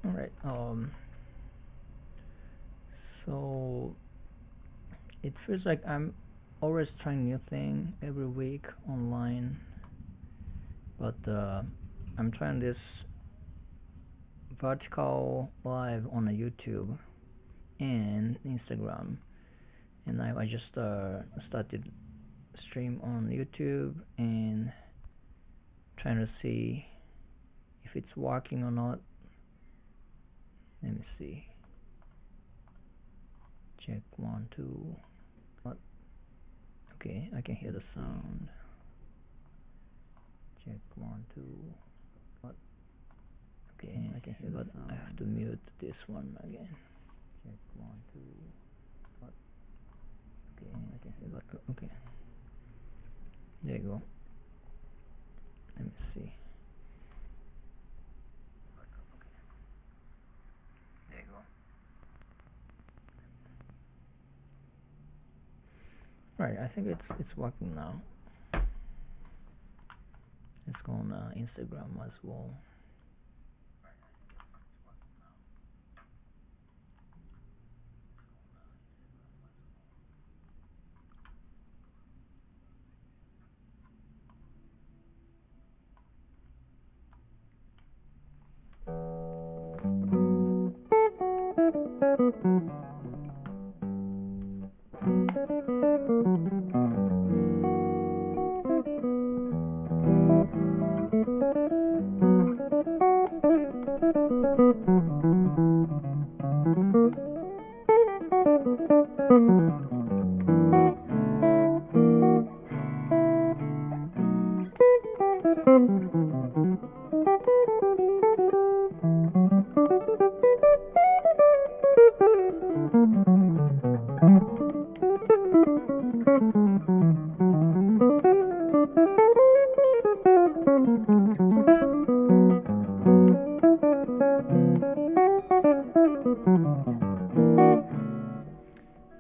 Alright, so it feels like I'm always trying new thing every week online, but I'm trying this vertical live on a YouTube and Instagram, and now I just started stream on YouTube and trying to see if it's working or not. Let me see. Check 1 2. What? Okay, I can hear the sound. Check 1 2. What? Okay, I can hear the sound. I have to mute this one again. Check 1 2. What? Okay, I can hear that. Okay. There you go. Let me see. There you go. Right, I think it's working now. Let's go on Instagram as well.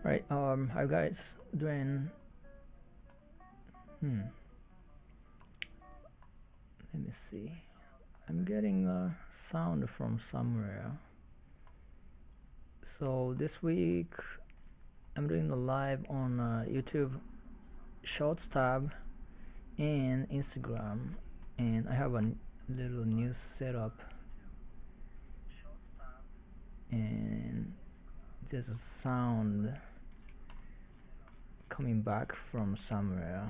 Right, how you guys doing? Let me see. I'm getting a sound from somewhere. So this week I'm doing the live on YouTube Shorts tab and Instagram, and I have a little new setup, and there's a sound coming back from somewhere.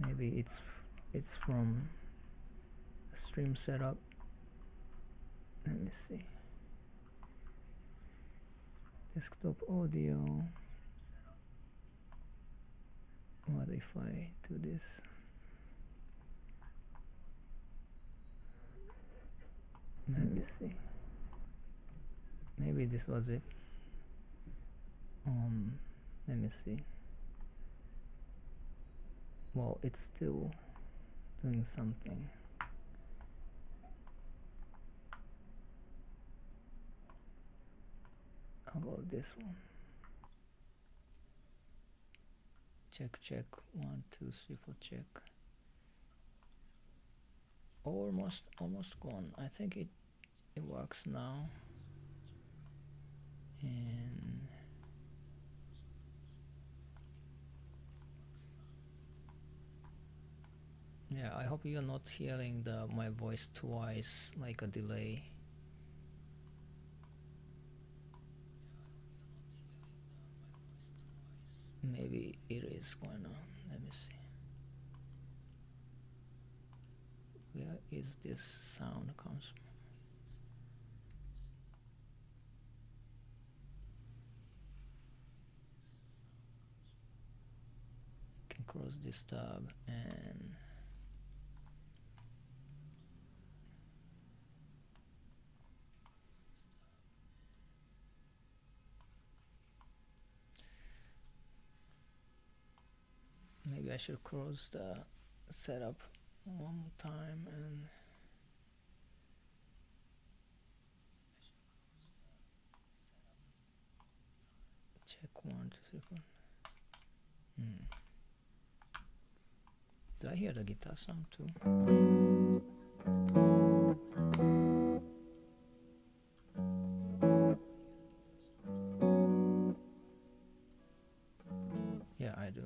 Maybe it's from a stream setup. Let me see. Desktop audio. What if I do this? Let me see. Maybe this was it. Let me see. Well, it's still doing something. How about this one? Check, check. 1 2 3 4, check. Almost gone. I think it works now. And yeah, I hope you're not hearing my voice twice, like a delay. Maybe it is going on. Let me see. is this sound comes from. Can close this tab and maybe I should close the setup one more time and check 1, 2, 3, 4. Did I hear the guitar sound too? Yeah, I do.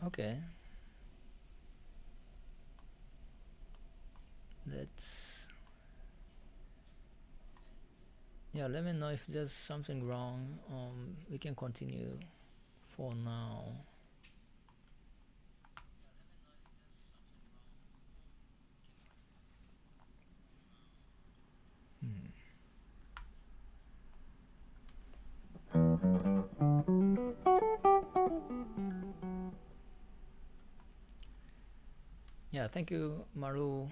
Okay. Let's. Yeah, let me know if there's something wrong. We can continue for now. Yeah, thank you, Maru.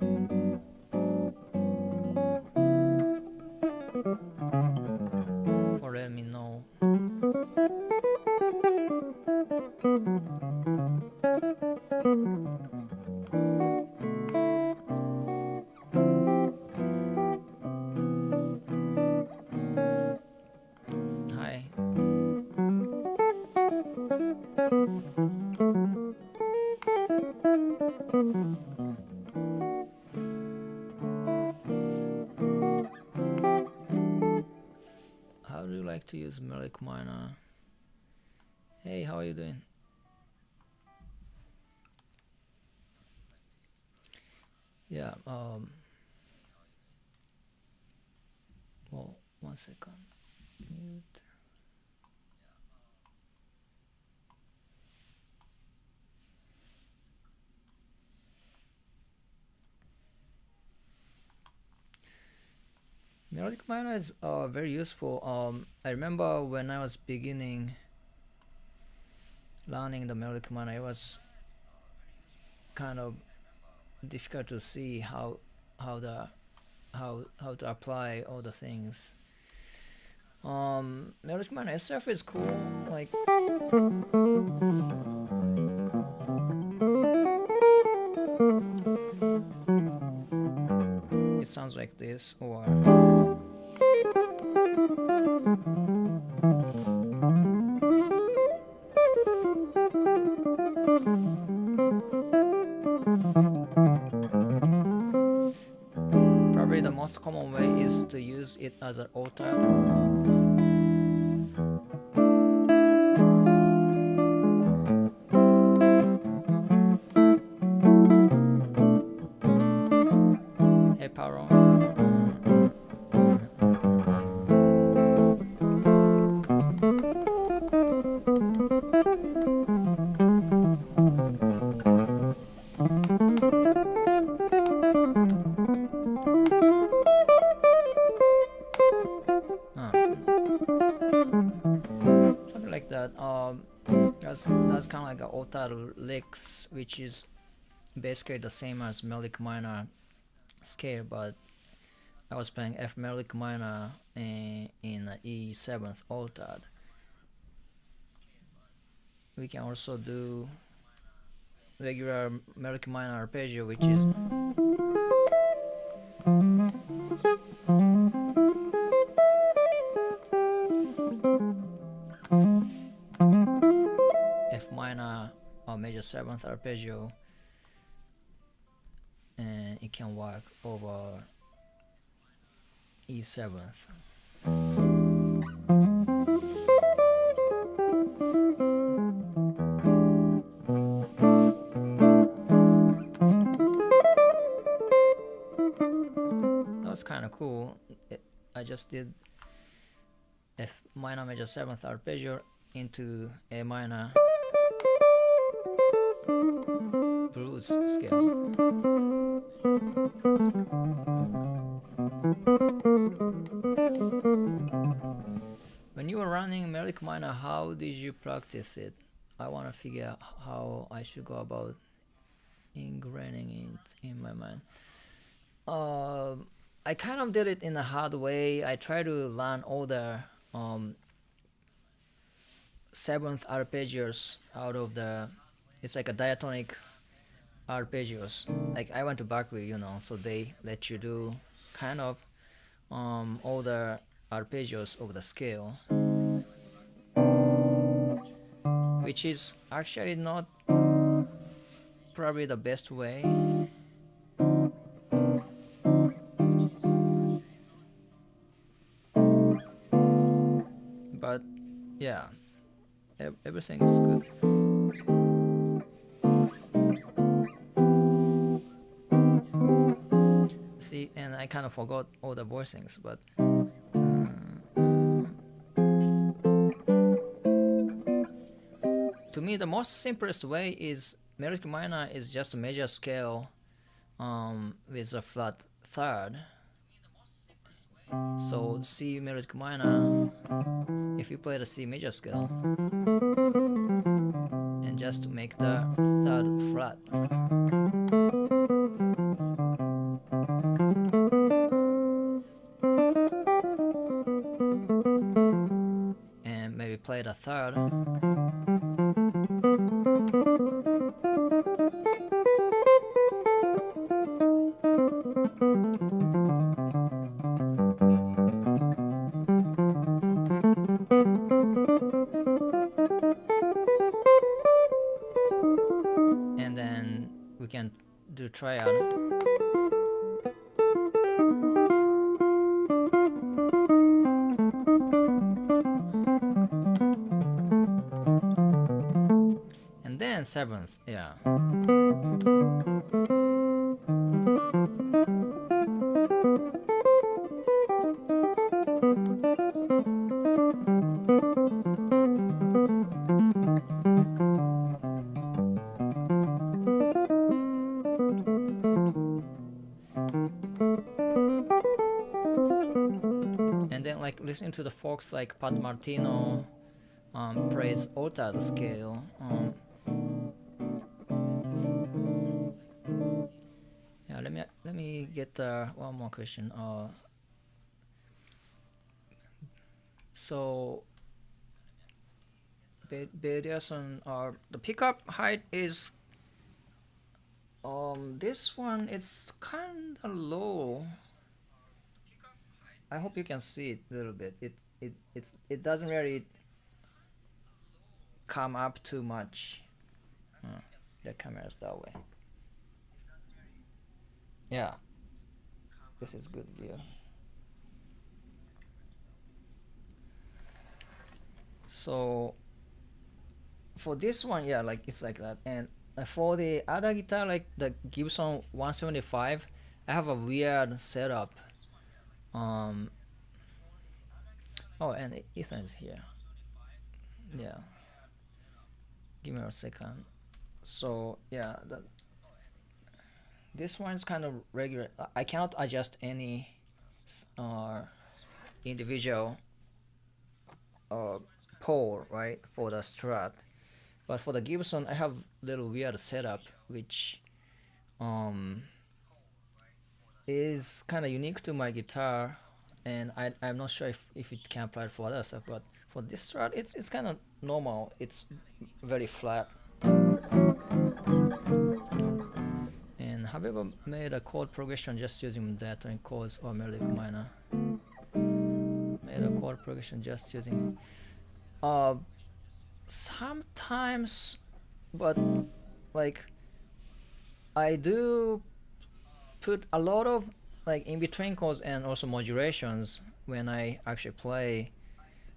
For letting me know. Hi. How do you like to use Melodic Miner? Hey, how are you doing? Yeah, well, 1 second. Mute. Melodic Miner is very useful. I remember when I was beginning learning the Melodic Miner, it was kind of difficult to see how to apply all the things. Melodic Miner itself is cool. Like it sounds like this, or probably the most common way is to use it as an altar. Hey, Paro. Something like that. That's kind of like an altar licks, which is basically the same as Melodic Minor scale, but I was playing F Melodic Minor in E7th altered. We can also do regular Melodic Minor arpeggio, which is F minor or major 7th arpeggio, and it can work over E7th. That's kind of cool. I just did F minor major 7th arpeggio into A minor blues scale. When you were running Melodic minor, how did you practice it? I want to figure out how I should go about ingraining it in my mind. I kind of did it in a hard way. I try to learn all the seventh arpeggios out of the. It's like a diatonic arpeggios. Like I went to Berkeley, so they let you do kind of all the arpeggios of the scale, which is actually not probably the best way. But yeah, everything is good. See, and I kind of forgot all the voicings, but to me the most simplest way is melodic minor is just a major scale with a flat third. So C melodic minor, if you play the C major scale and just make the third flat, and maybe play the third, and then we can do triad. And then seventh, yeah. And then like listening to the folks like Pat Martino plays altered scale. Yeah, let me get one more question. So variation or the pickup height is this one it's kind of low. I hope you can see it a little bit. It doesn't really come up too much. The camera's that way. Yeah, this is good view. So for this one, yeah, like it's like that. And for the other guitar, like the Gibson 175, I have a weird setup. Oh, and Ethan is here. Yeah. Give me a second. So yeah, this one is kind of regular. I cannot adjust any individual pole, right, for the Strat. But for the Gibson, I have little weird setup, which is kind of unique to my guitar, and I'm not sure if it can apply for other stuff. But for this Strat, it's kind of normal. It's very flat. And have you ever made a chord progression just using diatonic chords or melodic minor? Made a chord progression just using sometimes, but like I do put a lot of like in between chords and also modulations when I actually play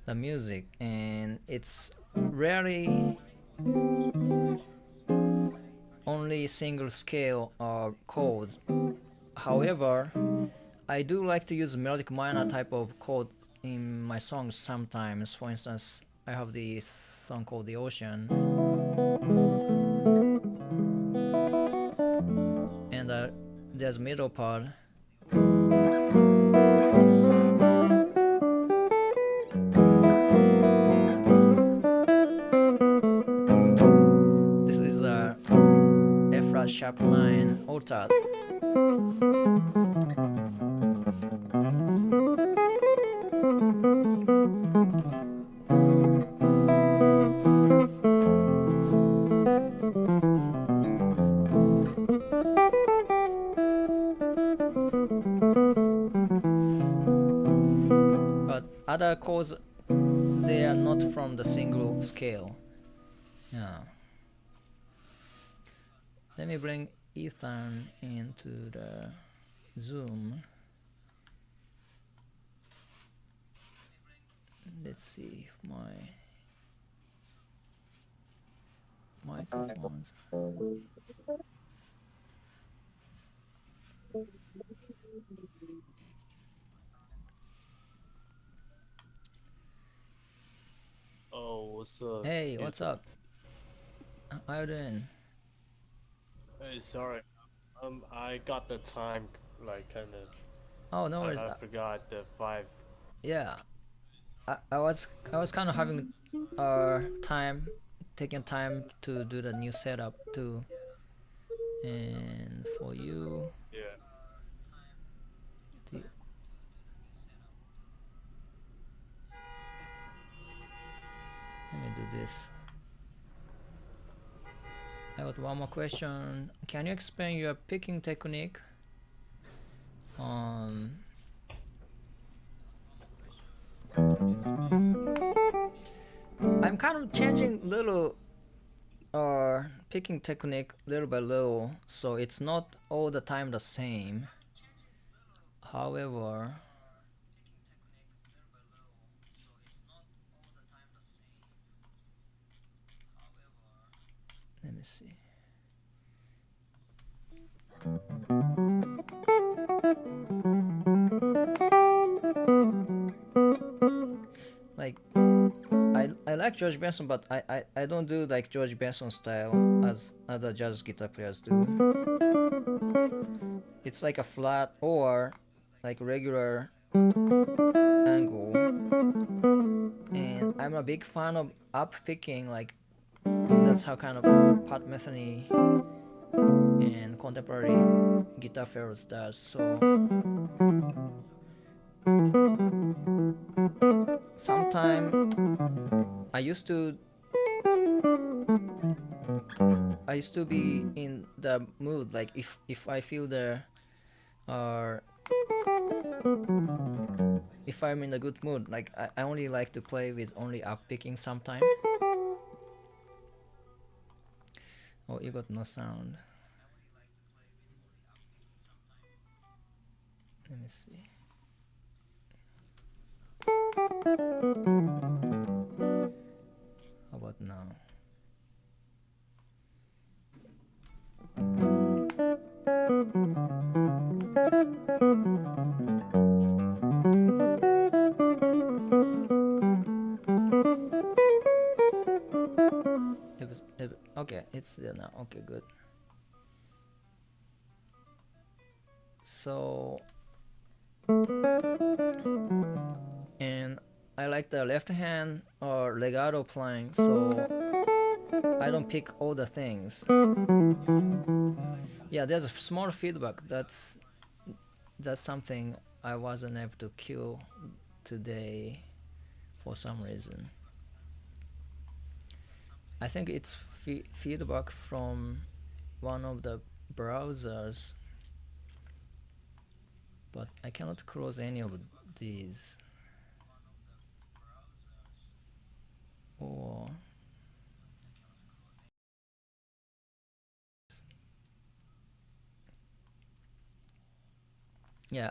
the music, and it's rarely only single scale or chords. However, I do like to use melodic minor type of chord in my songs sometimes. For instance, I have the song called The Ocean, and there's middle part. This is a F flat sharp 9 octave. But other chords, they are not from the single scale. Yeah. Let me bring Ethan into the Zoom. Let's see if my microphones. Oh, what's up? Hey, what's up? How you doing? Hey, sorry. I got the time like kind of. Oh, no worries. I forgot the 5. Yeah, I was kind of having time, taking time to do the new setup too, and for you, Yeah. the, let me do this. I got one more question. Can you explain your picking technique? I'm kind of changing little picking technique little by little, so it's not all the time the same. However, let me see. Like I like George Benson, but I don't do like George Benson style as other jazz guitar players do. It's like a flat or like regular angle, and I'm a big fan of up picking. Like that's how kind of Pat Metheny and contemporary guitar players does. So sometimes I used to be in the mood, like if I feel the or if I'm in a good mood, like I only like to play with only up picking sometimes. Oh, you got no sound. Let me see. How about now? Okay, it's there now. Okay, good. So, and I like the left hand or legato playing, so I don't pick all the things. Yeah, there's a small feedback. That's something I wasn't able to kill today for some reason. I think it's feedback from one of the browsers, but I cannot close any of these. Or yeah,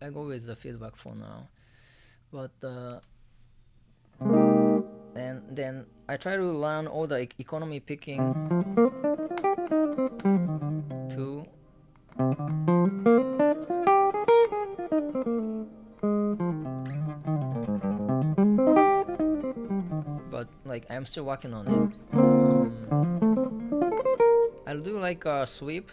I go with the feedback for now, but and then I try to learn all the economy picking too. But like I'm still working on it. I'll do like a sweep.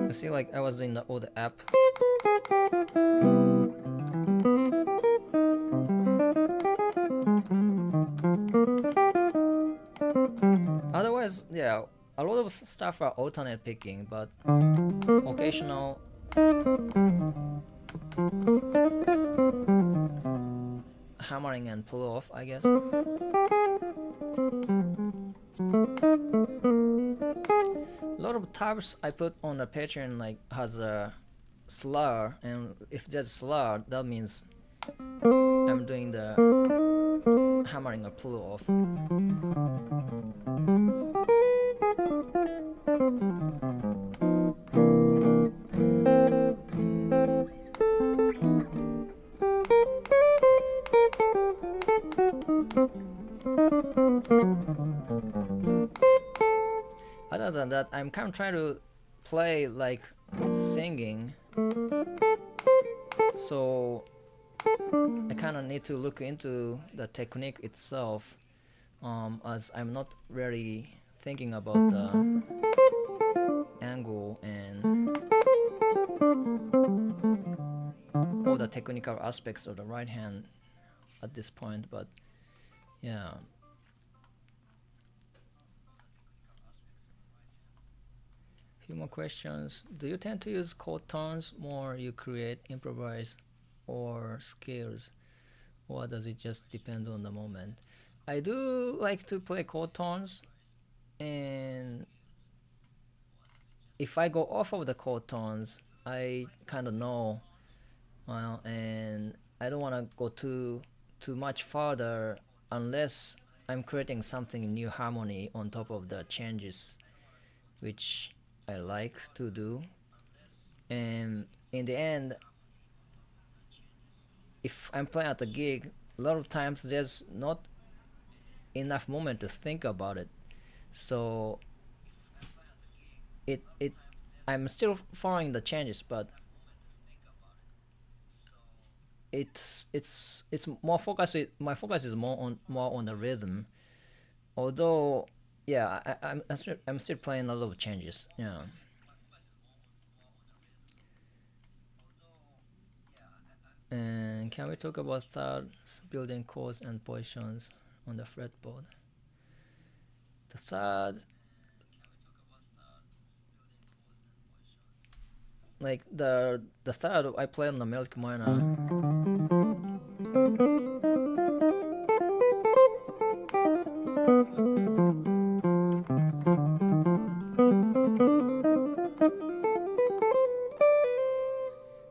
You see, like I was doing the old app. Otherwise, yeah, a lot of stuff are alternate picking, but occasional hammering and pull off, I guess. A lot of tabs I put on the pattern like has a slur, and if there's slur, that means I'm doing the hammering or pull off. Other than that, I'm kind of trying to play like singing, so I kind of need to look into the technique itself, as I'm not really thinking about the angle and all the technical aspects of the right hand at this point, but yeah. Few more questions. Do you tend to use chord tones more you create, improvise, or scales, or does it just depend on the moment? I do like to play chord tones, and if I go off of the chord tones, I kind of know, and I don't want to go too much further unless I'm creating something new harmony on top of the changes, which I like to do. And in the end, if I'm playing at a gig, a lot of times there's not enough moment to think about it, so it I'm still following the changes, but it's more focus. My focus is more on the rhythm. Although, yeah, I'm still playing a lot of changes. Yeah. And can we talk about thirds, building chords and positions on the fretboard? The third, like the third I play on the melodic minor.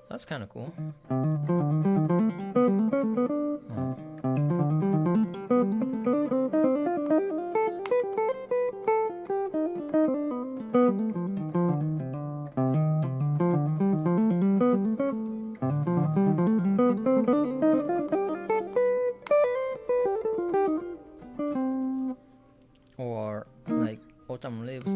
That's kind of cool. Or like autumn leaves.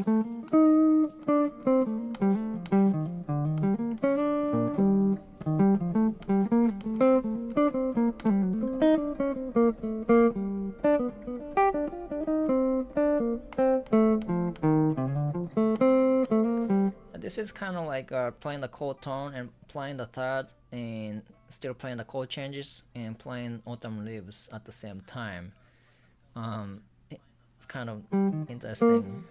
This is kind of like playing the chord tone and playing the third and still playing the chord changes and playing autumn leaves at the same time. It's kind of interesting.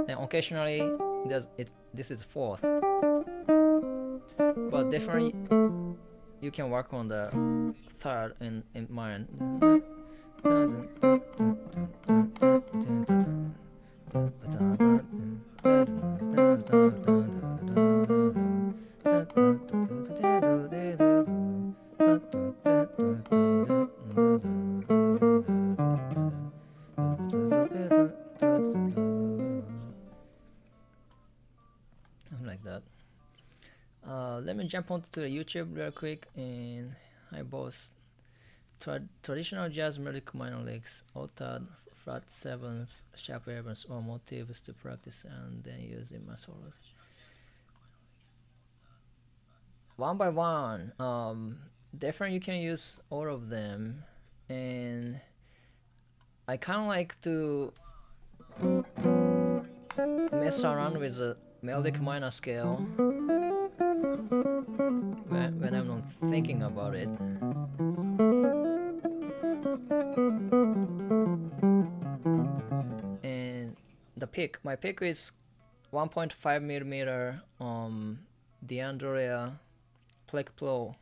And occasionally this is fourth, but definitely you can work on the third in mind. let me jump onto the YouTube real quick, and I both traditional jazz melodic minor licks, altered flat sevens, sharp evens, or motifs to practice and then use in my solos. One by one, definitely you can use all of them, and I kind of like to mess around with the melodic minor scale when I'm not thinking about it. And my pick is 1.5 millimeter DeAndrea Plec Pro.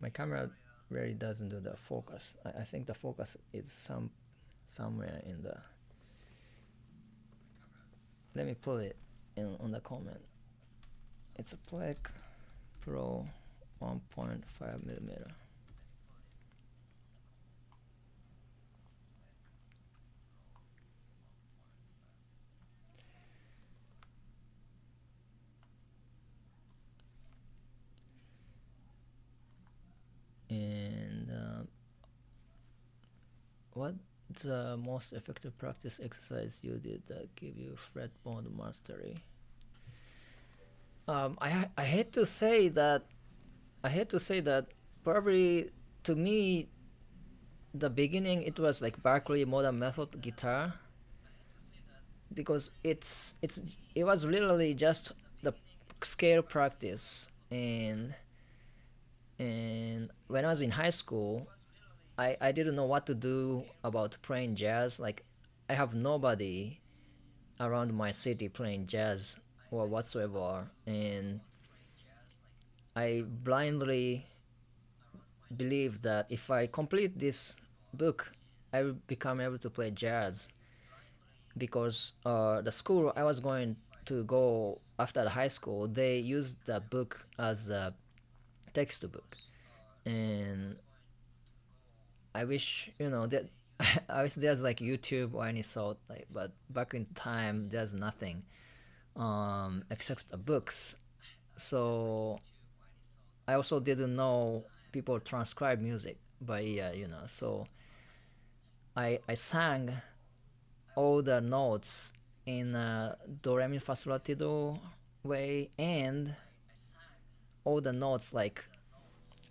My camera really doesn't do the focus. I think the focus is somewhere in the. Let me put it on the comment. It's a Plec Pro 1.5 millimeter. And what the most effective practice exercise you did that give you fretboard mastery? I hate to say that. I hate to say that. Probably to me, the beginning it was like Berkeley modern method guitar, because it was literally just the scale practice. And when I was in high school, I didn't know what to do about playing jazz. Like, I have nobody around my city playing jazz or whatsoever, and I blindly believed that if I complete this book, I will become able to play jazz, because the school I was going to go after the high school, they used the book as a textbook. And I wish, that I wish there's like YouTube or any sort, like, but back in time there's nothing except the books. So I also didn't know people transcribe music by ear, so I sang all the notes in do re mi fa sol la ti do way, and all the notes like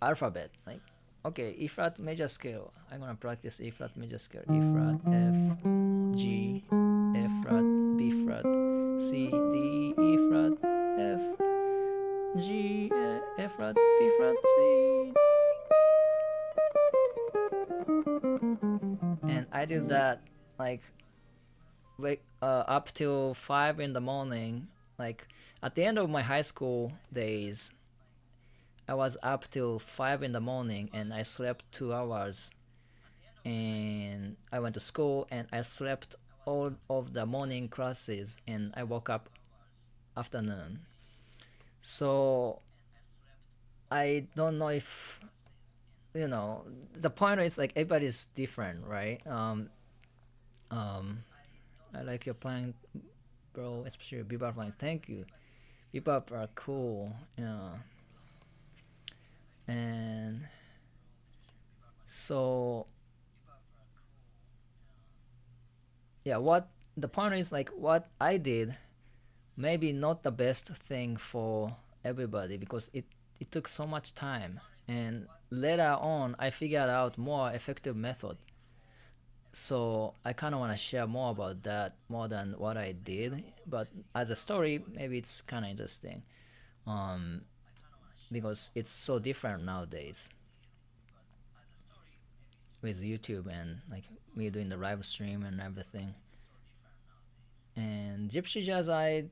alphabet, like, okay, E flat major scale, I'm gonna practice E flat major scale, E flat, F, G, F flat, B flat, C, D, E flat, F, G, F flat, B flat, C. And I did that like up till 5 in the morning. Like, at the end of my high school days, I was up till 5 in the morning and I slept 2 hours. And I went to school and I slept all of the morning classes and I woke up afternoon. So I don't know if, the point is like everybody's different, right? I like your playing, bro, especially Bebop line. Thank you. Bebop are cool, and so yeah. What the point is, like, what I did, maybe not the best thing for everybody, because it took so much time, and later on I figured out more effective method. So I kind of want to share more about that more than what I did, but as a story, maybe it's kind of interesting, um, because it's so different nowadays with YouTube and like me doing the live stream and everything. And Gypsy Jazz, I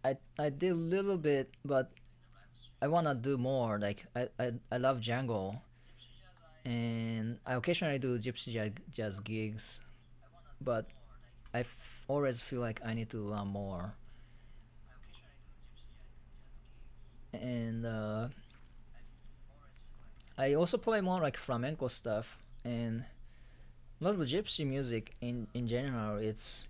did a little bit, but I wanna do more. Like, I love Django, and I occasionally do Jazz gigs, but always feel like I need to learn more. And I also play more like flamenco stuff, and a lot of gypsy music in general. It's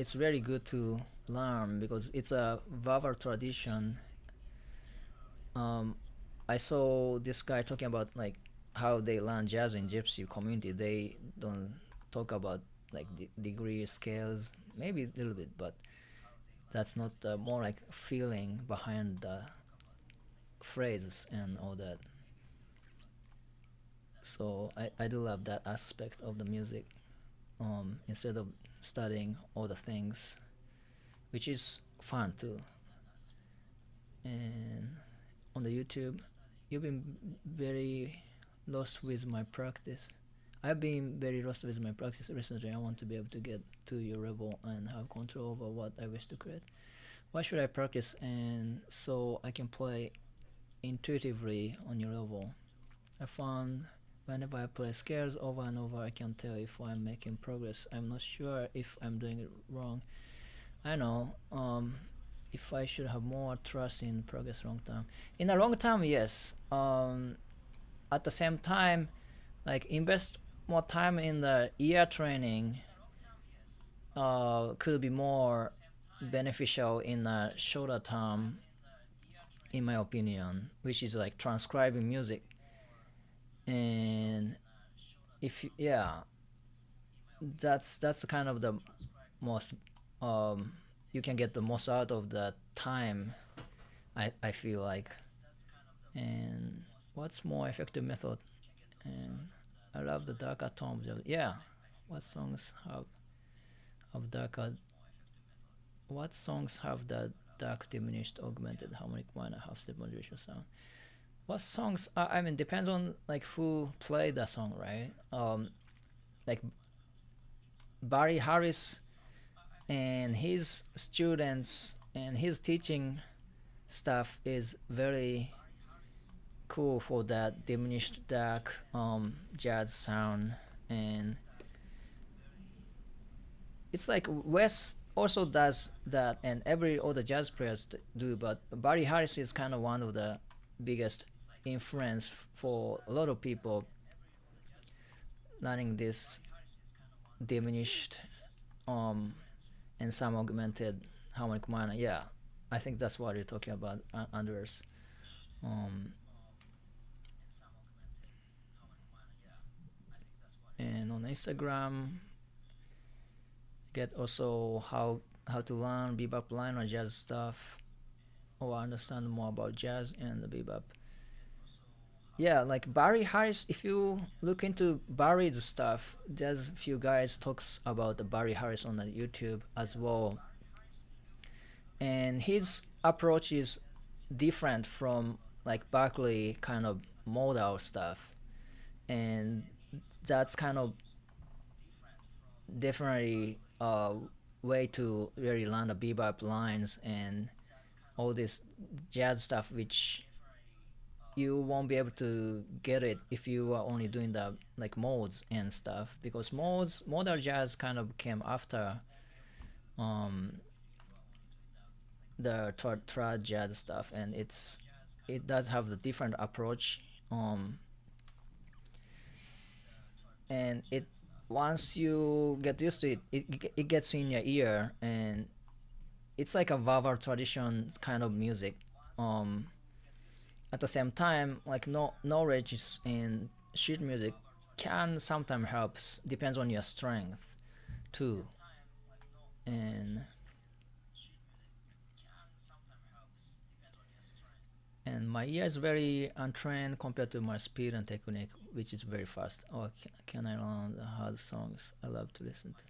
it's very good to learn because it's a Vavar tradition. um I saw this guy talking about like how they learn jazz in gypsy community. They don't talk about like degree scales, maybe a little bit, but that's not more like feeling behind the phrases and all that. So I do love that aspect of the music, instead of studying all the things, which is fun too. And on the YouTube, you've been very lost with my practice. I've been very lost with my practice recently. I want to be able to get to your level and have control over what I wish to create. Why should I practice? And so I can play intuitively on your level. I found whenever I play scales over and over, I can tell if I'm making progress. I'm not sure if I'm doing it wrong. I know if I should have more trust in progress long term. In the long term, yes. At the same time, like invest more time in the ear training could be more beneficial in the shorter term, in my opinion, which is like transcribing music. And if yeah, that's kind of the most um, you can get the most out of the time. I feel like. And what's more effective method? And I love the darker tones. Yeah, what songs have darker? What songs have the dark diminished augmented harmonic minor half step modulation sound? What songs? I mean, depends on like who played the song, right? Like Barry Harris and his students and his teaching stuff is very cool for that diminished dark jazz sound. And it's like Wes also does that, and every other jazz players do, but Barry Harris is kind of one of the biggest influence for a lot of people learning this diminished um and some augmented harmonic minor. Yeah, I think that's what you're talking about, Anders. um and on Instagram, get also how to learn bebop line or jazz stuff, or understand more about jazz and the bebop. Yeah, like Barry Harris. If you look into Barry's stuff, there's a few guys talks about the Barry Harris on the YouTube as well, and his approach is different from like Berkeley kind of modal stuff, and that's kind of definitely a way to really learn the bebop lines and all this jazz stuff, which you won't be able to get it if you are only doing the like modes and stuff, because modal jazz kind of came after um the trad jazz stuff, and it does have the different approach. And it once you get used to it, it gets in your ear, and it's like a Vavar tradition kind of music. um at the same time, like no knowledge in sheet music can sometimes helps, depends on your strength too. And and my ear is very untrained compared to my speed and technique, which is very fast. Oh, can I learn the hard songs I love to listen to?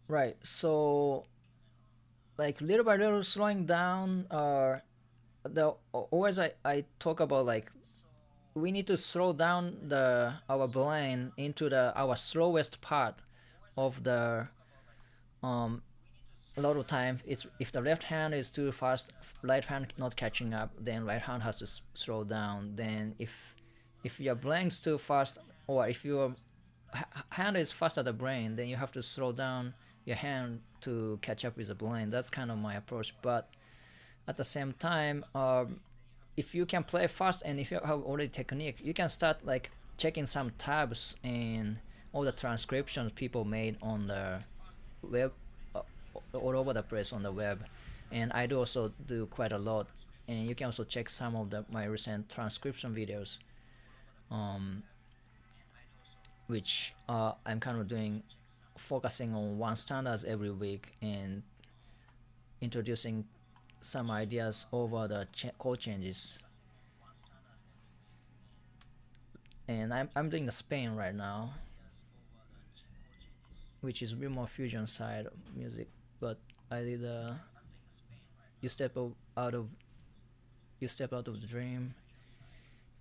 Right, so like little by little slowing down, the always I talk about like we need to slow down the our brain into the our slowest part of the um a lot of times it's if the left hand is too fast, right hand not catching up, then right hand has to slow down. Then if your brain's too fast, or if your hand is faster than the brain, then you have to slow down your hand to catch up with the brain. That's kind of my approach. But at the same time, if you can play fast and if you have already technique, you can start like checking some tabs and all the transcriptions people made on the web, uh, all over the place on the web, and I do also do quite a lot. And you can also check some of my recent transcription videos, um, which I'm kind of doing, focusing on one standards every week and introducing some ideas over the code changes. And I'm doing the Spain right now, which is a bit more fusion side of music. But I did you step out of you step out of the dream,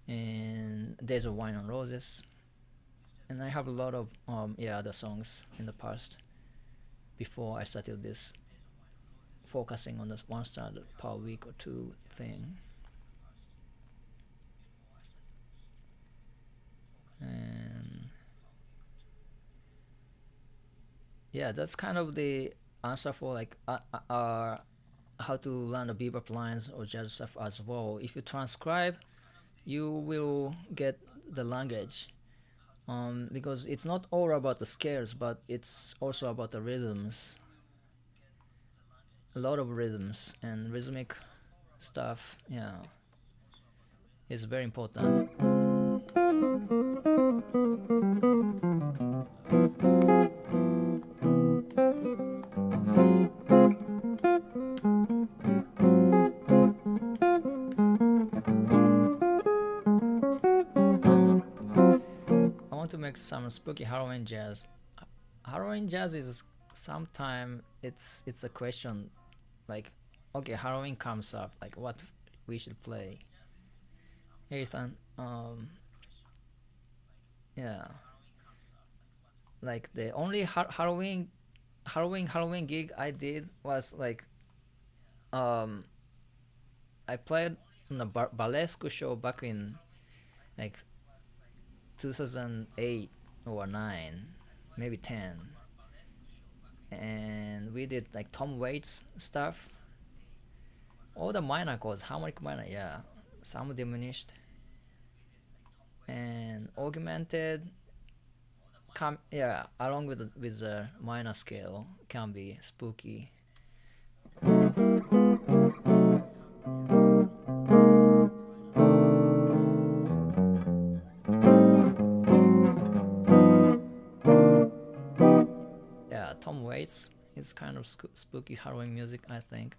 and Days of Wine and Roses, and I have a lot of other songs in the past before I started this focusing on this one standard per week or two thing. And yeah, that's kind of the answer for like how to learn the bebop lines or jazz stuff as well. If you transcribe, you will get the language, because it's not all about the scales, but it's also about the rhythms. A lot of rhythms and rhythmic stuff, yeah, is very important. I want to make some spooky Halloween jazz. Halloween jazz is sometime it's a question, like, okay, Halloween comes up, like what we should play. Hey Ethan, yeah, like the only Halloween gig I did was like, um I played on a ballet school show back in like 2008 or 9, maybe 10, and we did like Tom Waits stuff, all the minor chords, harmonic minor, yeah, some diminished and augmented. Yeah, along with the minor scale can be spooky. Yeah, Tom Waits is kind of spooky Halloween music, I think.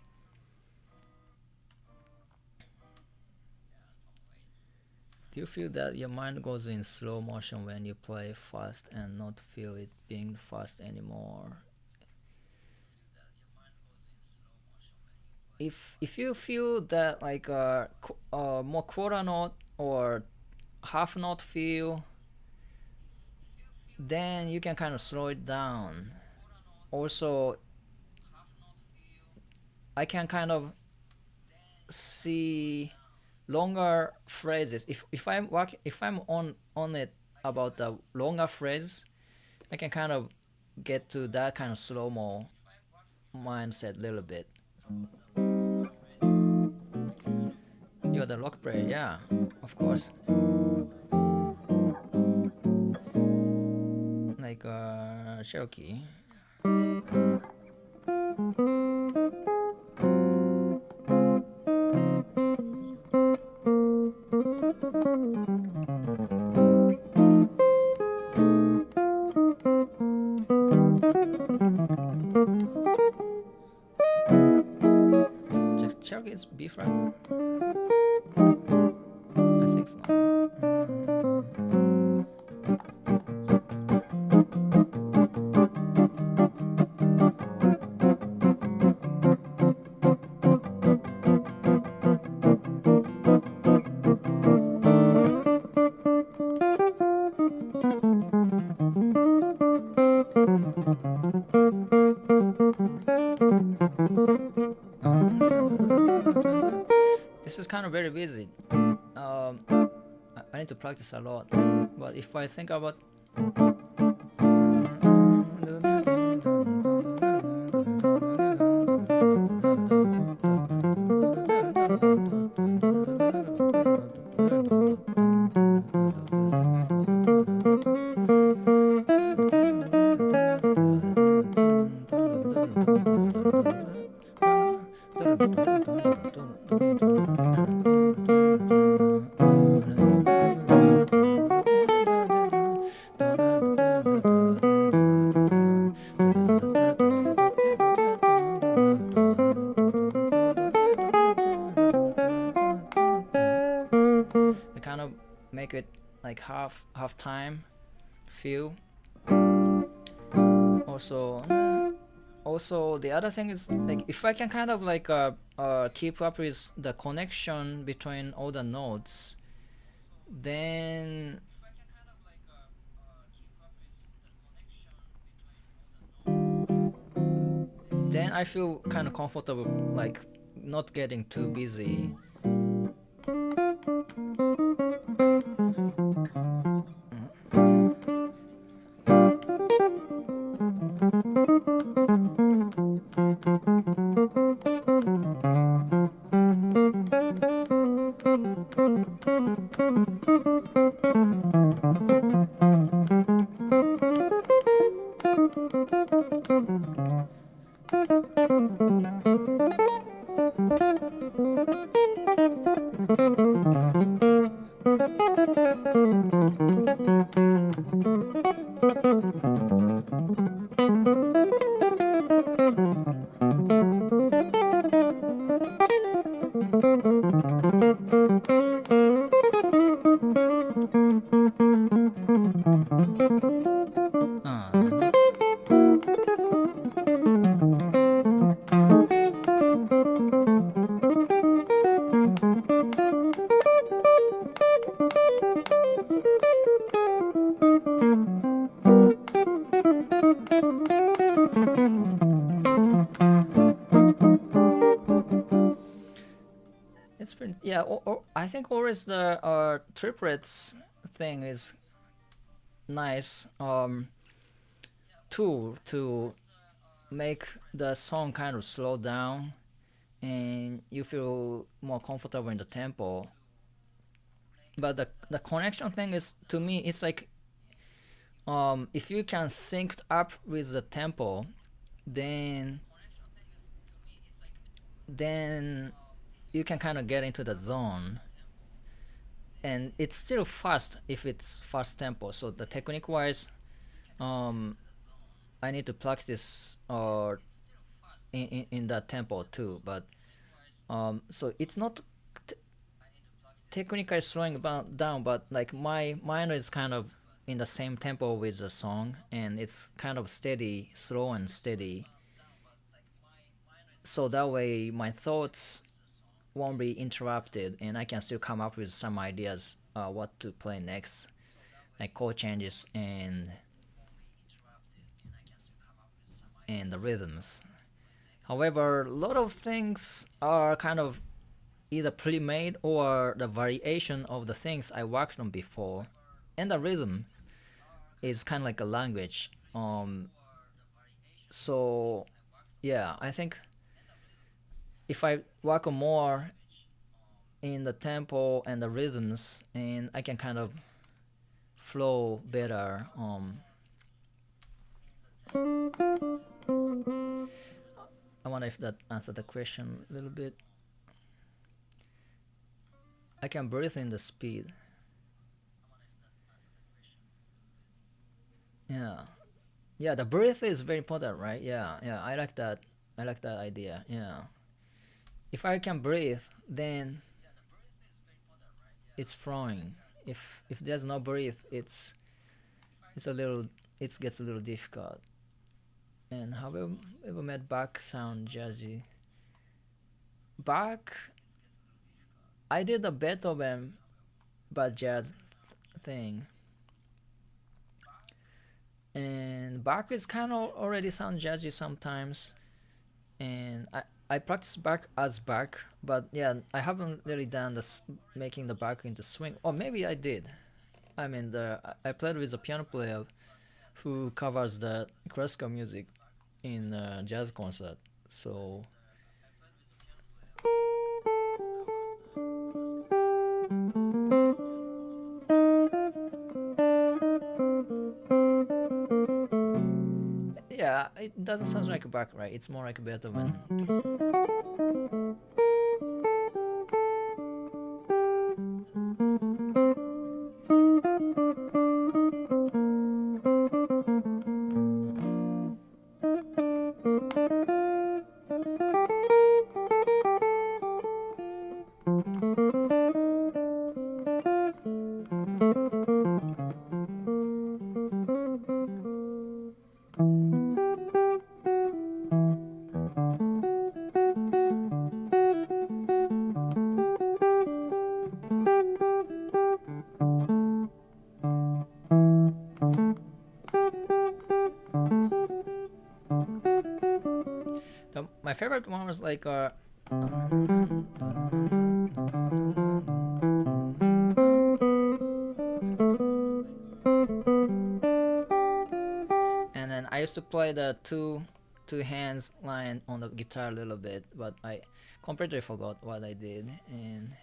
Do you feel that your mind goes in slow motion when you play fast and not feel it being fast anymore? If you feel that like more quarter note or half note feel, then you can kind of slow it down. Also, I can kind of see longer phrases. If I'm on it about the longer phrase, I can kind of get to that kind of slow mo mindset a little bit. You're the rock player, yeah, of course. Like Cherokee. Cherokee is B flat. I think so. This is kind of very busy. I need to practice a lot. But if I think about I kind of make it like half time feel. Also, also the other thing is like if I can kind of like keep up with the connection between all the notes, then I feel kind of comfortable, like not getting too busy. Uh, it's pretty, yeah. I think always the triplets thing is nice tool to make the song kind of slow down and you feel more comfortable in the tempo. But the connection thing is, to me, it's like if you can sync up with the tempo, then then you can kind of get into the zone. And it's still fast if it's fast tempo. So the technique wise, um, I need to practice in that tempo too. But so it's not t- technically slowing down, but like my mind is kind of in the same tempo with the song, and it's kind of steady, slow and steady. So that way my thoughts won't be interrupted, and I can still come up with some ideas what to play next, like chord changes and the rhythms. However, a lot of things are kind of either pre-made or the variation of the things I worked on before, and the rhythm is kind of like a language. So yeah, I think if I work on more in the tempo and the rhythms, and I can kind of flow better. I wonder if that answered the question a little bit. I can breathe in the speed. Yeah, yeah. The breath is very important, right? Yeah, yeah. I like that. I like that idea. Yeah. If I can breathe, then it's flowing. If there's no breath, it's a little it gets a little difficult. And have you ever met Bach sound jazzy? Bach, I did the Beethoven but jazz thing, and Bach is kind of already sound jazzy sometimes. And I practice Bach as Bach, but yeah, I haven't really done this making the Bach into swing. Or maybe I did. I mean, I played with a piano player who covers the classical music in a jazz concert. So yeah, it doesn't sound like a Bach, right? It's more like a Beethoven. favorite one was like and then I used to play the two hands line on the guitar a little bit, but I completely forgot what I did, and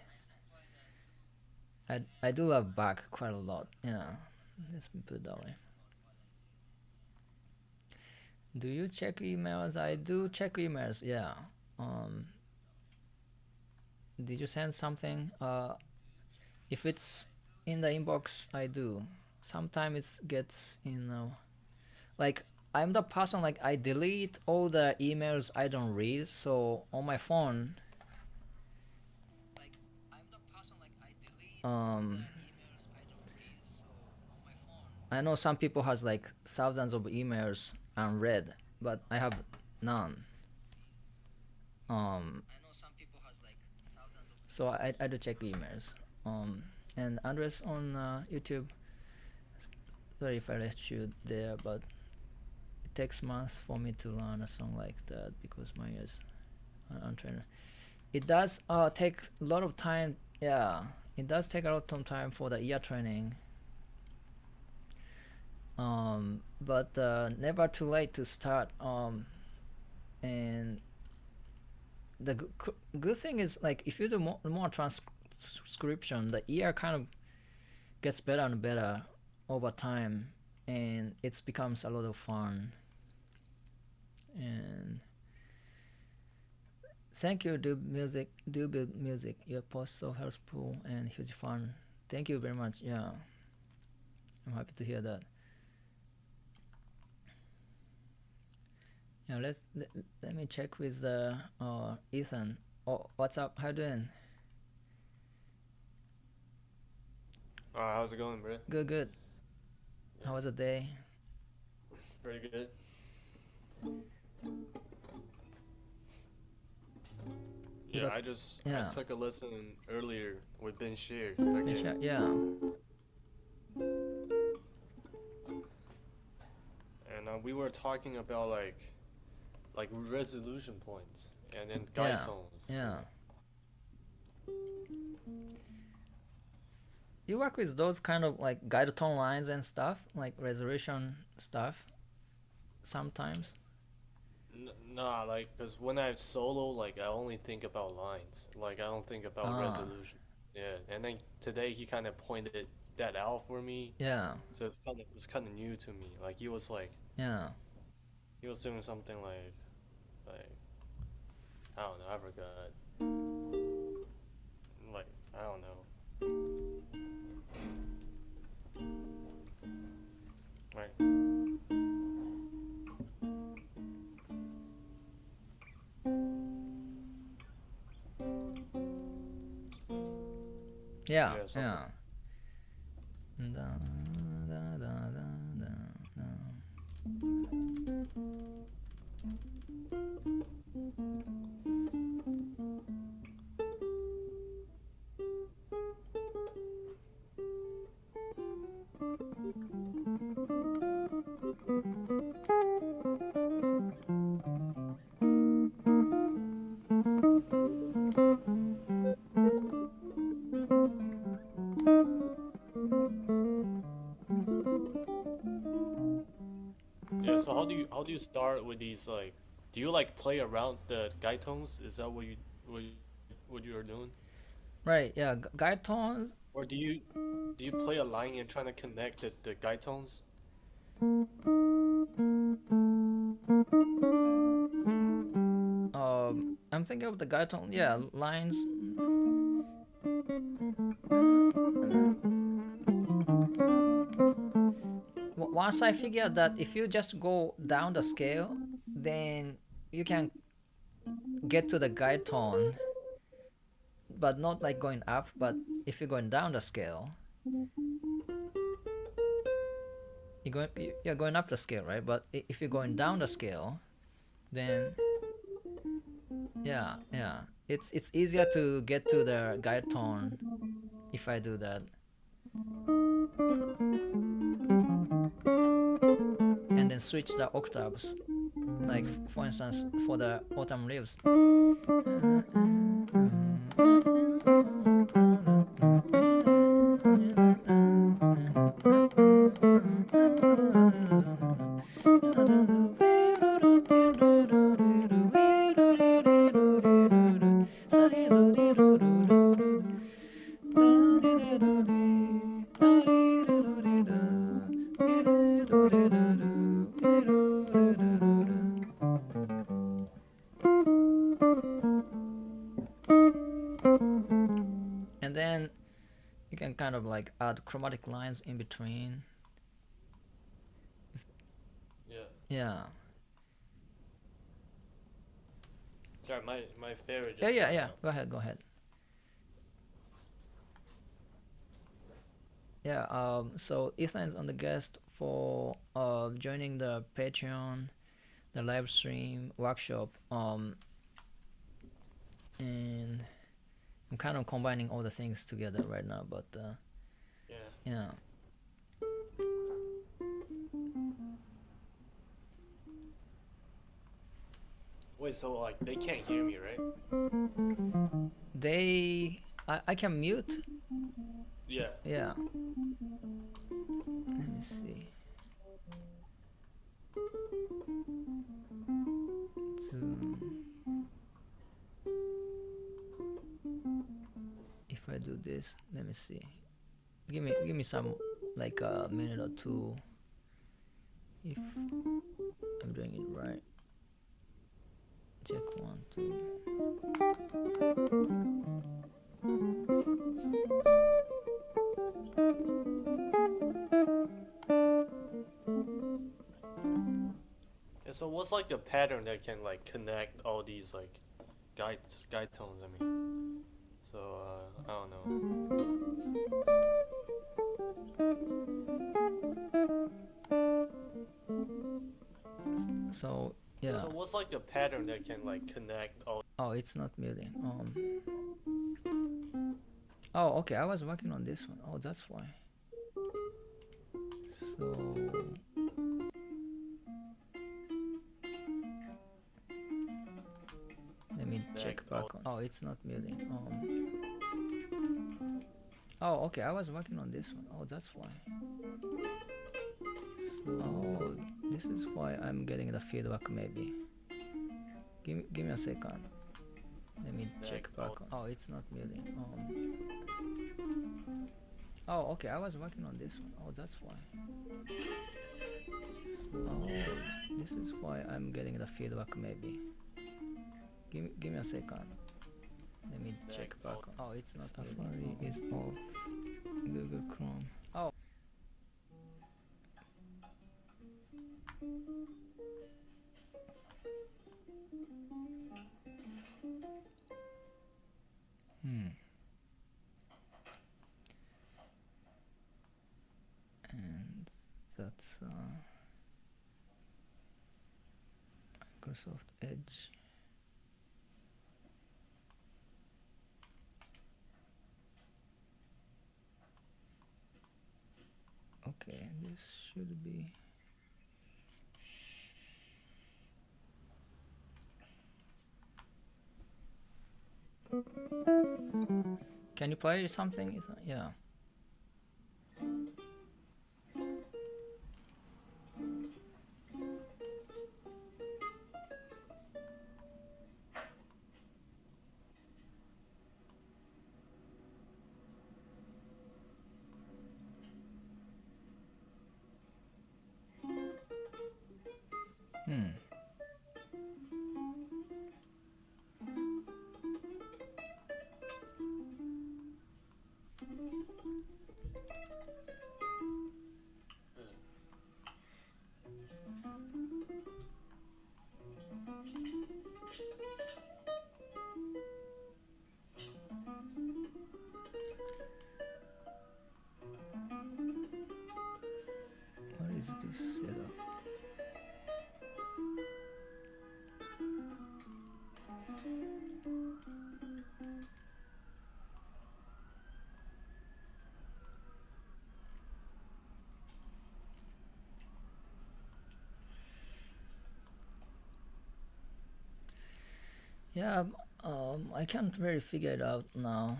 I do love Bach quite a lot. Yeah, let's put it that way. Do you check emails? I do check emails. Yeah. Um, did you send something? If it's in the inbox, I do. Sometimes it gets like I'm the person like I delete all the emails I don't read. So on my phone, um, I know some people has like thousands of emails unread, but I have none. Um, so I do check emails. Um, and Andres on YouTube. Sorry if I left you there, but it takes months for me to learn a song like that because my ears are untrained. It does take a lot of time. Yeah, it does take a lot of time for the ear training. But never too late to start. And the good thing is like if you do more transcription, the ear kind of gets better and better over time, and it becomes a lot of fun. And thank you, do build music. Your post so helpful and huge fun. Thank you very much. Yeah, I'm happy to hear that. Yeah, let me check with Ethan. Oh, what's up? How you doing? How's it going, bro? Good, good. Yeah, How was the day? pretty good. You Yeah, got I yeah. took a listen earlier with Ben Shear Yeah, again, yeah, and we were talking about like resolution points and then guide yeah, tones. yeah. You work with those kind of like guide tone lines and stuff, like resolution stuff sometimes. Nah, like, cause when I solo, like, I only think about lines. Like, I don't think about Ah, resolution. Yeah, and then today he kind of pointed that out for me, yeah, so it's kind of new to me. Like, yeah. he was doing something like I don't know, I forgot. Like, I don't know. Right. Yeah, Yeah, something. yeah. Da, da, da, da, da, da. Yeah. So how do you start with these like? Do you like play around the guide tones? Is that what you, what you are doing? Right, yeah. Guide tones. Or do you play a line and trying to connect the guide tones? I'm thinking of the guide tone. Yeah, lines. Once I figured that if you just go down the scale, then you can get to the guide tone, but not like going up. But if you're going down the scale, you're going up the scale, right? But if you're going down the scale, then yeah, yeah, it's easier to get to the guide tone if I do that, and then switch the octaves. Like for instance, for the autumn leaves. And then you can kind of like add chromatic lines in between. Yeah. Yeah. Sorry, my favorite Yeah, just yeah, got yeah. Go ahead, go ahead. Yeah, so Ethan's on the guest for joining the Patreon, the live stream workshop, and I'm kind of combining all the things together right now, but Yeah. yeah. Wait, so like they can't hear me, right? I can mute. Yeah. Yeah. Let me see. Zoom. If I do this, let me see. Give me some like a minute or two if I'm doing it right. Check 1, 2. Yeah, so what's like the pattern that can like connect all these like guide tones? I mean, so I don't know. So yeah. So what's like the pattern that can like connect all? Oh, it's not muting. Oh, okay. I was working on this one. Oh, that's why. So let me check back on. Oh, it's not muting. Oh, okay. I was working on this one. Oh, that's why. So this is why I'm getting the feedback. Maybe. Give me a second. Let me check back on. Oh, it's not muting. Oh, okay. I was working on this one. Oh, that's why. So this is why I'm getting the feedback. Maybe. Give me a second. Let me check back on. Oh, it's not. Safari is off. Google Chrome. Oh. Hmm. And that's Microsoft Edge. Okay, this should be. Can you play something? Yeah. Hmm. What is this setup? Yeah, I can't really figure it out now.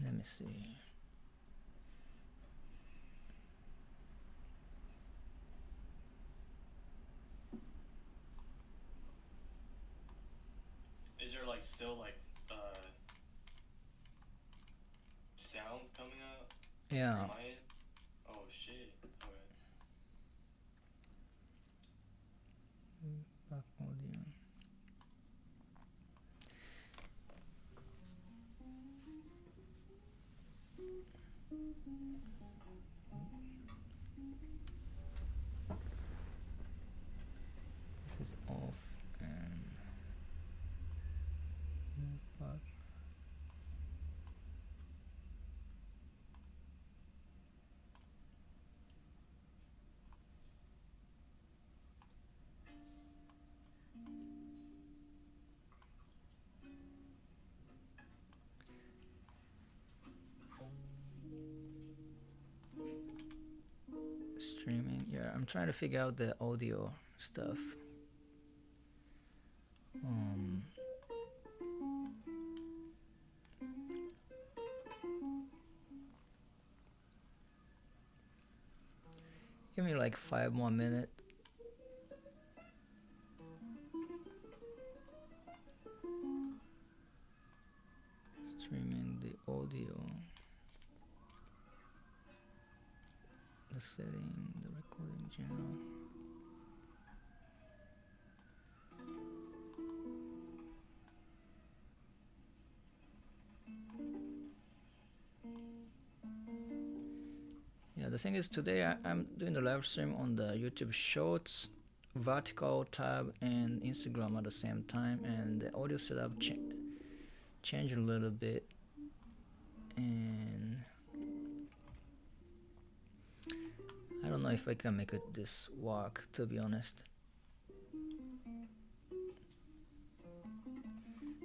Let me see. Is there like still like sound coming out Yeah. from my end? Oh shit. Okay. Back audio. This is off and back. Streaming. Yeah, I'm trying to figure out the audio stuff. Give me like 5 more minutes. Streaming the audio, the setting, the recording channel. Yeah, the thing is today I'm doing the live stream on the YouTube Shorts, vertical tab, and Instagram at the same time, and the audio setup changed a little bit, and I don't know if I can make this work, to be honest.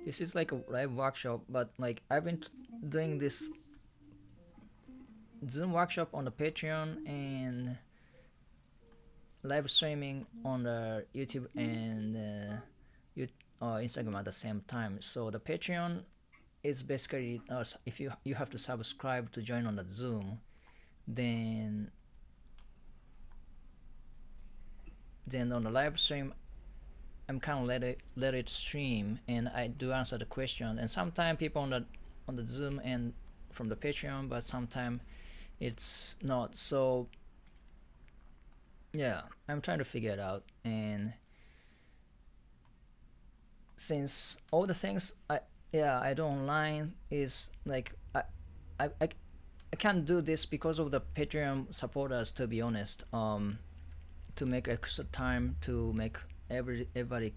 This is like a live workshop, but like I've been doing this Zoom workshop on the Patreon and live streaming on the YouTube and Instagram at the same time. So the Patreon is basically if you have to subscribe to join on the Zoom, then on the live stream I'm kind of let it stream, and I do answer the question. And sometimes people on the Zoom and from the Patreon, but sometimes it's not. So yeah, I'm trying to figure it out. And since all the things I do online is like I can't do this because of the Patreon supporters, to be honest. To make extra time to make everybody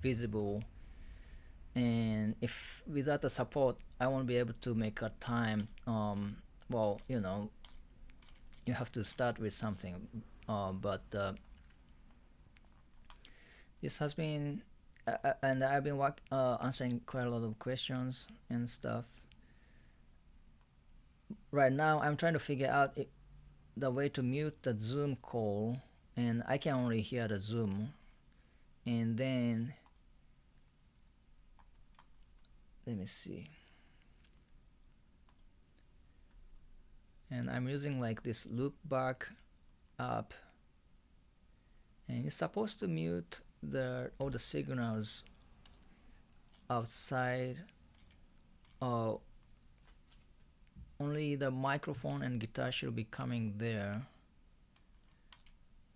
visible, and if without the support I won't be able to make a time. Well, you have to start with something, but this has been and I've been answering quite a lot of questions and stuff. Right now I'm trying to figure out the way to mute the Zoom call, and I can only hear the Zoom. And then let me see. And I'm using like this loopback app, and it's supposed to mute all the signals outside only the microphone and guitar should be coming there.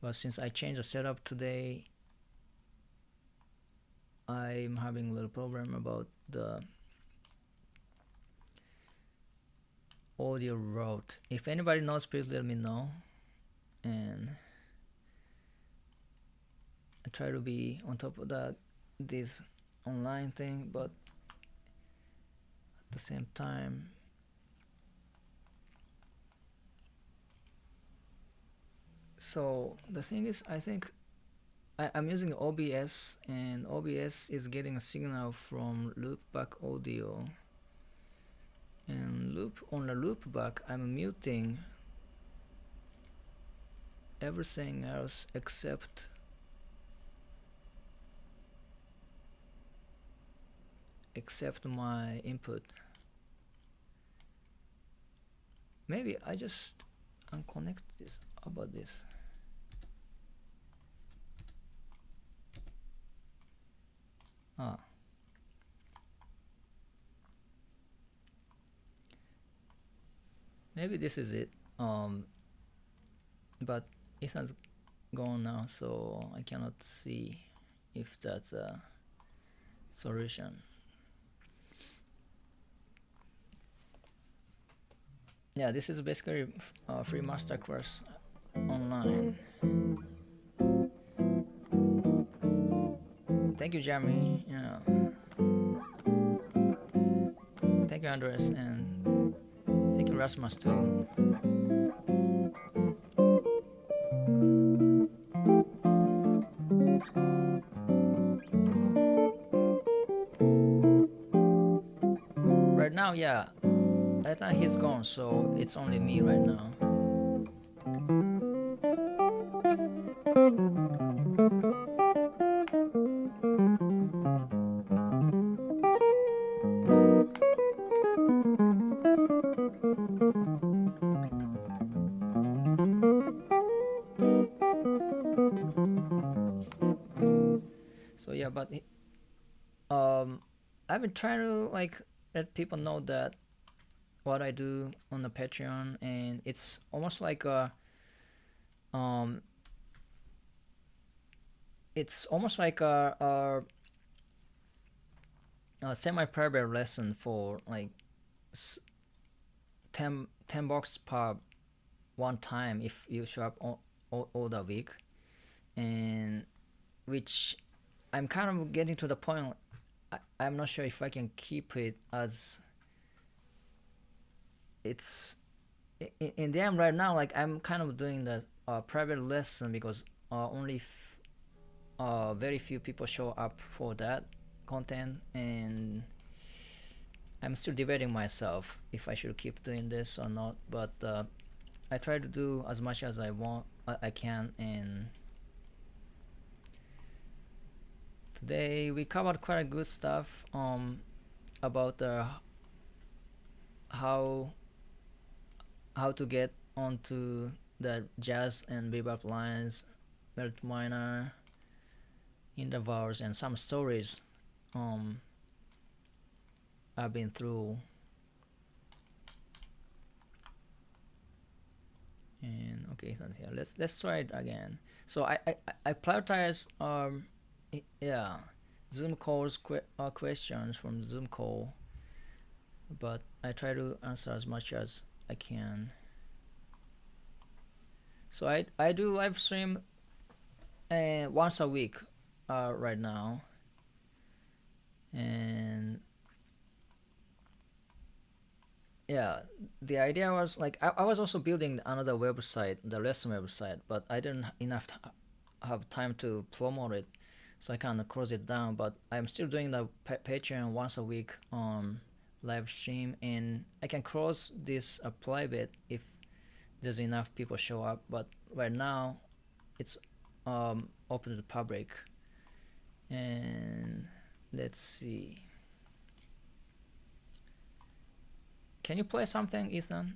But since I changed the setup today, I'm having a little problem about the audio route. If anybody knows, please let me know. And I try to be on top of this online thing, but at the same time, so the thing is, I think I'm using OBS, and OBS is getting a signal from loopback audio, and on the loopback I'm muting everything else except my input. Maybe I just unconnect this about this. Maybe this is it. But Ethan's gone now, so I cannot see if that's a solution. Yeah, this is basically a free masterclass online. Thank you, Jeremy. Thank you, Andres, and thank you, Rasmus, too. Right now, yeah. Right now he's gone, so it's only me right now. So yeah, but I've been trying to let people know that what I do on the Patreon, and it's almost like a semi-private lesson for like 10 bucks per one time if you show up all the week, and which I'm kind of getting to the point. I'm not sure if I can keep it, as it's in the end right now. Like, I'm kind of doing the private lesson because only very few people show up for that content, and I'm still debating myself if I should keep doing this or not. But I try to do as much as I can, and today we covered quite a good stuff about how to get onto the jazz and bebop lines, Melodic minor, intervals, and some stories I've been through. And okay, Ethan's here. Let's try it again. So I prioritize yeah, Zoom calls questions from Zoom call, but I try to answer as much as I can. So I do live stream once a week right now, and yeah, the idea was like I was also building another website, the lesson website, but I didn't have time to promote it, so I kind of closed it down. But I'm still doing the Patreon once a week on live stream, and I can close this private if there's enough people show up. But right now, it's open to the public. And let's see. Can you play something, Ethan?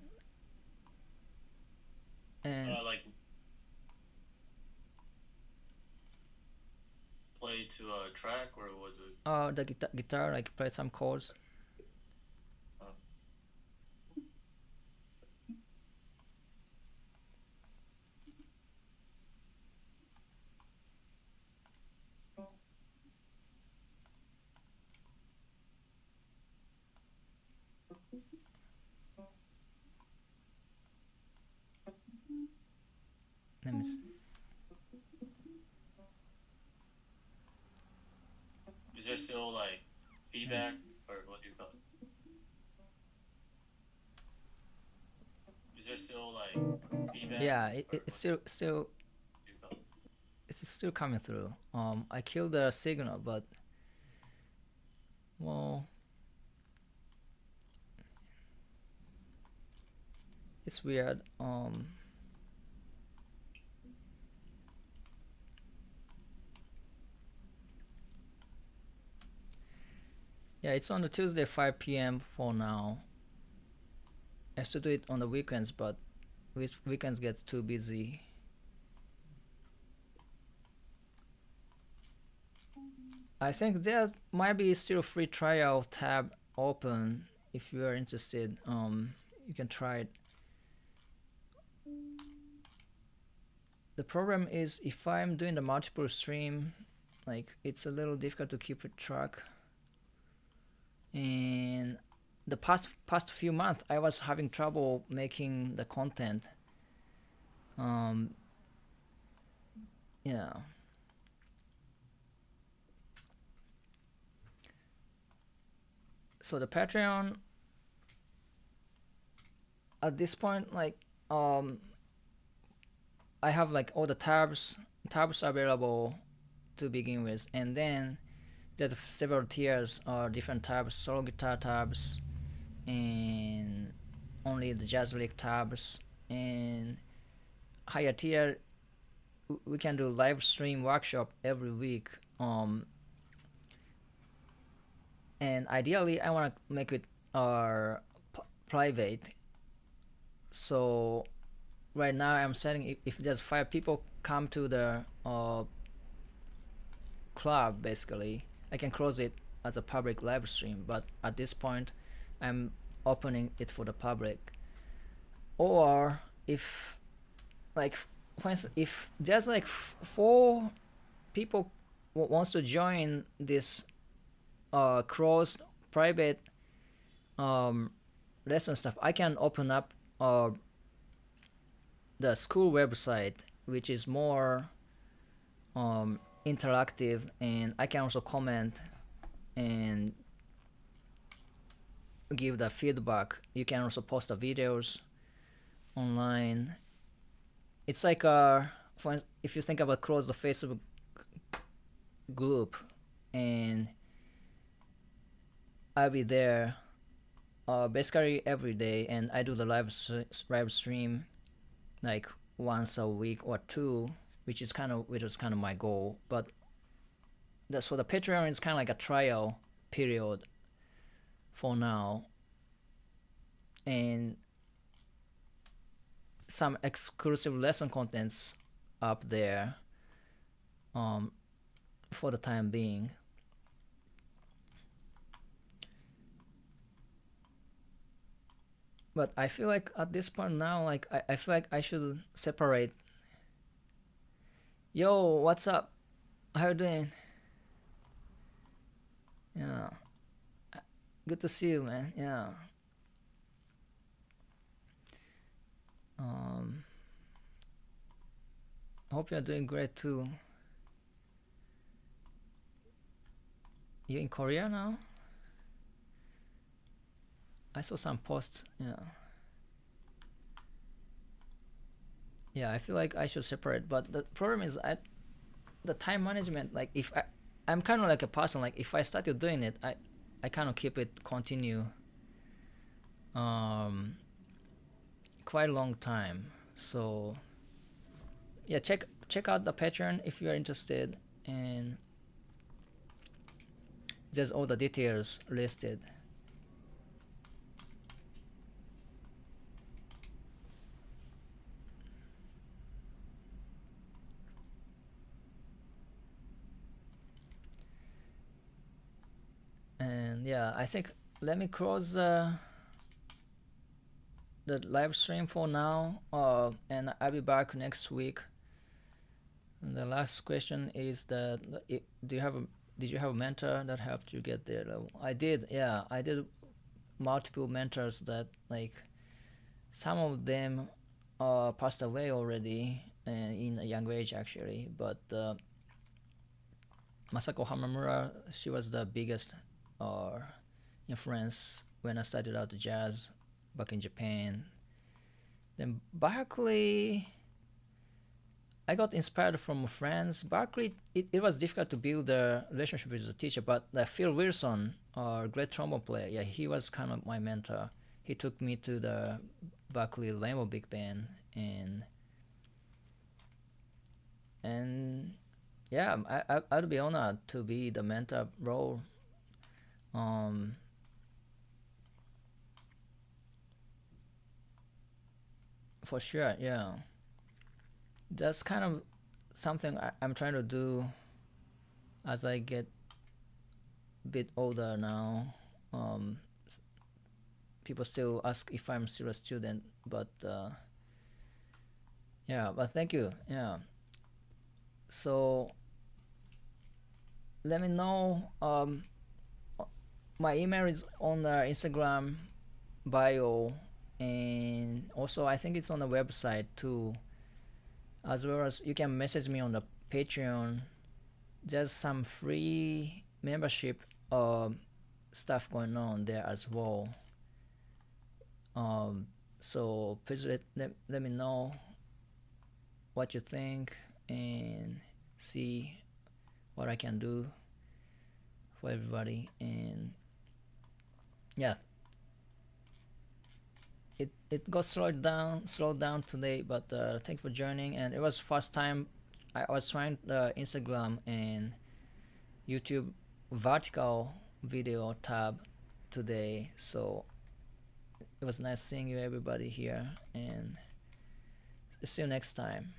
And like play to a track, or was it? the guitar, like play some chords. Let me see. Is there still like feedback or what do you call it? Is there still like feedback Yeah, or it's what still do you call it? it's still coming through. I killed the signal, but well, it's weird. Yeah, it's on the Tuesday 5 p.m. for now. I used to do it on the weekends, but weekends gets too busy. I think there might be still a free trial tab open if you are interested. You can try it. The problem is if I'm doing the multiple stream, like it's a little difficult to keep a track. And the past few months, I was having trouble making the content. Um, yeah. So the Patreon at this point, like, um, I have like all the tabs available to begin with, and then there's several tiers or different tabs, solo guitar tabs, and only the jazz lick tabs, and higher tier we can do live stream workshop every week. And ideally I want to make it private. So right now I'm setting if there's 5 people come to the club, basically I can close it as a public live stream, but at this point I'm opening it for the public. Or if, like, for instance, if there's like 4 people wants to join this cross private lesson stuff, I can open up the school website, which is more interactive, and I can also comment and give the feedback. You can also post the videos online. It's like if you think about close the Facebook group, and I'll be there basically every day, and I do the live stream like once a week or two, which was kind of my goal. But that's for the Patreon. It's kind of like a trial period for now, and some exclusive lesson contents up there for the time being. But I feel like at this point now, like I feel like I should separate. Yo, what's up? How you doing? Yeah, good to see you, man. Yeah. Um, hope you're doing great too. You in Korea now? I saw some posts. Yeah. Yeah, I feel like I should separate, but the problem is the time management. Like if I'm kind of like a person. Like if I started doing it, I kind of keep it continue. Quite a long time. So yeah, check out the Patreon if you are interested, and there's all the details listed. And yeah, I think let me close the live stream for now, and I'll be back next week. And the last question is that did you have a mentor that helped you get there? I did. Yeah, I did multiple mentors that like some of them passed away already in a young age actually, but Masako Hamamura, she was the biggest uh, influence when I started out the jazz back in Japan. Then Berkeley, I got inspired from friends. Berkeley, it was difficult to build a relationship with the teacher, but Phil Wilson, great trombone player, yeah, he was kind of my mentor. He took me to the Berkeley Rainbow Big Band, and yeah, I'd be honored to be the mentor role. Um, for sure, yeah. That's kind of something I'm trying to do as I get a bit older now. Um, People still ask if I'm still a student, but yeah. But thank you. Yeah. So let me know. My email is on the Instagram bio, and also I think it's on the website too. As well as you can message me on the Patreon. There's some free membership stuff going on there as well. Um, so please let me know what you think and see what I can do for everybody. And yeah, it got slowed down today, but thanks for joining. And it was first time I was trying the Instagram and YouTube vertical video tab today, so it was nice seeing you everybody here, and see you next time.